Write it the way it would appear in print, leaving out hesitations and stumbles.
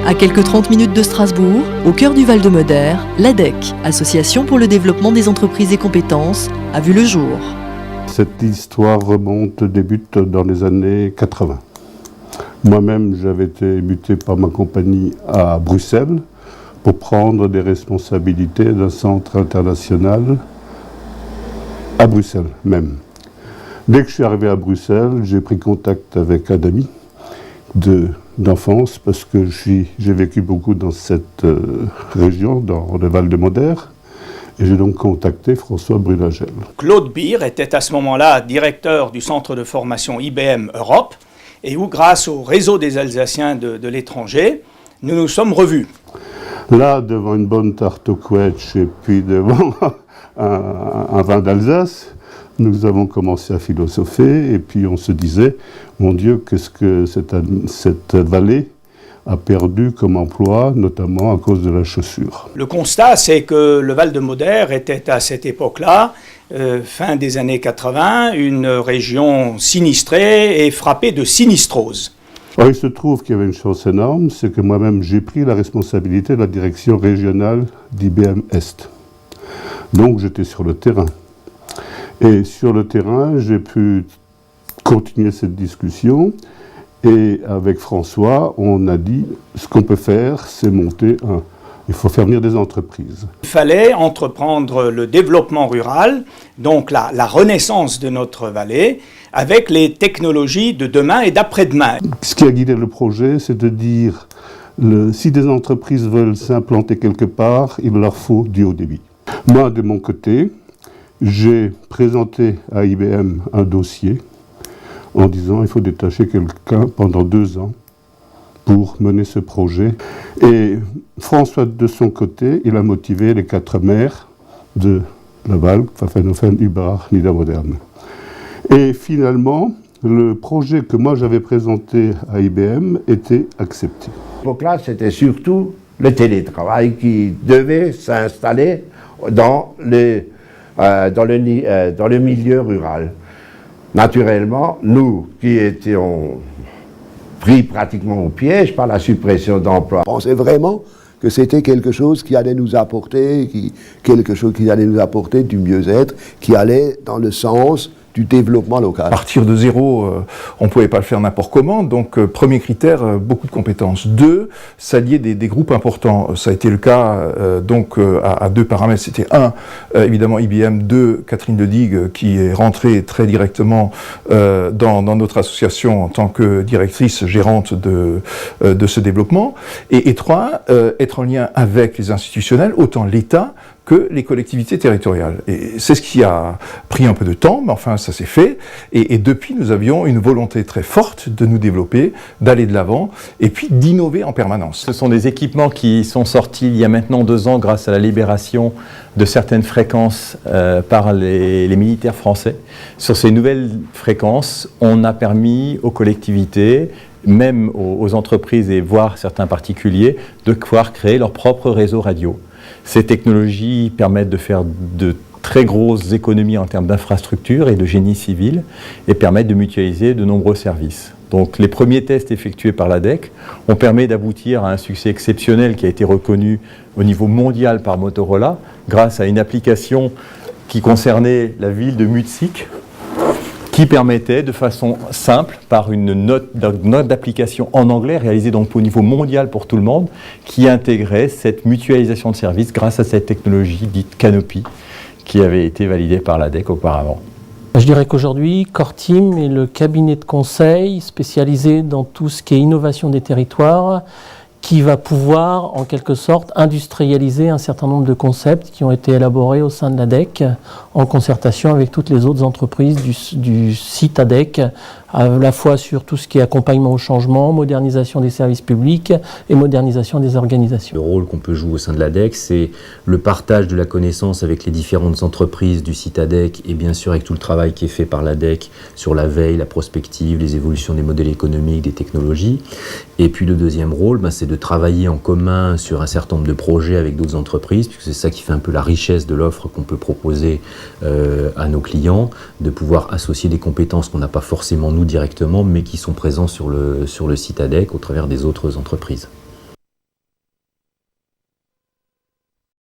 À quelques 30 minutes de Strasbourg, au cœur du Val-de-Moder, l'ADEC, Association pour le développement des entreprises et compétences, a vu le jour. Cette histoire débute dans les années 80. Moi-même, j'avais été muté par ma compagnie à Bruxelles pour prendre des responsabilités d'un centre international à Bruxelles même. Dès que je suis arrivé à Bruxelles, j'ai pris contact avec un ami d'enfance parce que j'ai vécu beaucoup dans cette région, dans le Val-de-Moder. Et j'ai donc contacté François Brunagel. Claude Beer était à ce moment-là directeur du centre de formation IBM Europe et où, grâce au réseau des Alsaciens de l'étranger, nous nous sommes revus. Là, devant une bonne tarte au quetch et puis devant un vin d'Alsace, nous avons commencé à philosopher et puis on se disait, mon Dieu, qu'est-ce que cette vallée a perdu comme emploi, notamment à cause de la chaussure. Le constat, c'est que le Val-de-Moder était à cette époque-là, fin des années 80, une région sinistrée et frappée de sinistrose. Alors, il se trouve qu'il y avait une chance énorme, c'est que moi-même j'ai pris la responsabilité de la direction régionale d'IBM Est. Donc j'étais sur le terrain. Et sur le terrain, j'ai pu continuer cette discussion. Et avec François, on a dit, ce qu'on peut faire, c'est il faut faire venir des entreprises. Il fallait entreprendre le développement rural, donc la renaissance de notre vallée, avec les technologies de demain et d'après-demain. Ce qui a guidé le projet, c'est de dire, si des entreprises veulent s'implanter quelque part, il leur faut du haut débit. Moi, de mon côté, j'ai présenté à IBM un dossier en disant il faut détacher quelqu'un pendant 2 ans pour mener ce projet. Et François, de son côté, il a motivé les 4 maires de Laval, Pfaffenhofen, Übach, Niedermodern. Et finalement, le projet que moi j'avais présenté à IBM était accepté. Donc là, c'était surtout le télétravail qui devait s'installer dans le milieu rural. Naturellement, nous qui étions pris pratiquement au piège par la suppression d'emplois. On pensait vraiment que c'était quelque chose qui allait nous apporter, du mieux-être, qui allait dans le sens du développement local. Partir de zéro, on ne pouvait pas le faire n'importe comment, donc premier critère, beaucoup de compétences. 2, s'allier des groupes importants. Ça a été le cas à 2 paramètres. C'était 1, évidemment IBM, 2, Catherine de Digue, qui est rentrée très directement dans notre association en tant que directrice gérante de ce développement. Et 3, être en lien avec les institutionnels, autant l'État que les collectivités territoriales. Et c'est ce qui a pris un peu de temps, mais enfin ça s'est fait. Et depuis, nous avions une volonté très forte de nous développer, d'aller de l'avant, et puis d'innover en permanence. Ce sont des équipements qui sont sortis il y a maintenant 2 ans grâce à la libération de certaines fréquences par les militaires français. Sur ces nouvelles fréquences, on a permis aux collectivités, même aux entreprises et voire certains particuliers, de pouvoir créer leur propre réseau radio. Ces technologies permettent de faire de très grosses économies en termes d'infrastructures et de génie civil et permettent de mutualiser de nombreux services. Donc les premiers tests effectués par l'ADEC ont permis d'aboutir à un succès exceptionnel qui a été reconnu au niveau mondial par Motorola grâce à une application qui concernait la ville de Mutsik, qui permettait de façon simple, par une note d'application en anglais, réalisée donc au niveau mondial pour tout le monde, qui intégrait cette mutualisation de services grâce à cette technologie dite Canopy, qui avait été validée par l'ADEC auparavant. Je dirais qu'aujourd'hui, Corteam est le cabinet de conseil spécialisé dans tout ce qui est innovation des territoires, qui va pouvoir, en quelque sorte, industrialiser un certain nombre de concepts qui ont été élaborés au sein de l'ADEC, en concertation avec toutes les autres entreprises du site ADEC, à la fois sur tout ce qui est accompagnement au changement, modernisation des services publics et modernisation des organisations. Le rôle qu'on peut jouer au sein de l'ADEC, c'est le partage de la connaissance avec les différentes entreprises du site ADEC et bien sûr avec tout le travail qui est fait par l'ADEC sur la veille, la prospective, les évolutions des modèles économiques, des technologies. Et puis le deuxième rôle, c'est de travailler en commun sur un certain nombre de projets avec d'autres entreprises, puisque c'est ça qui fait un peu la richesse de l'offre qu'on peut proposer à nos clients, de pouvoir associer des compétences qu'on n'a pas forcément nous directement, mais qui sont présents sur le site ADEC au travers des autres entreprises.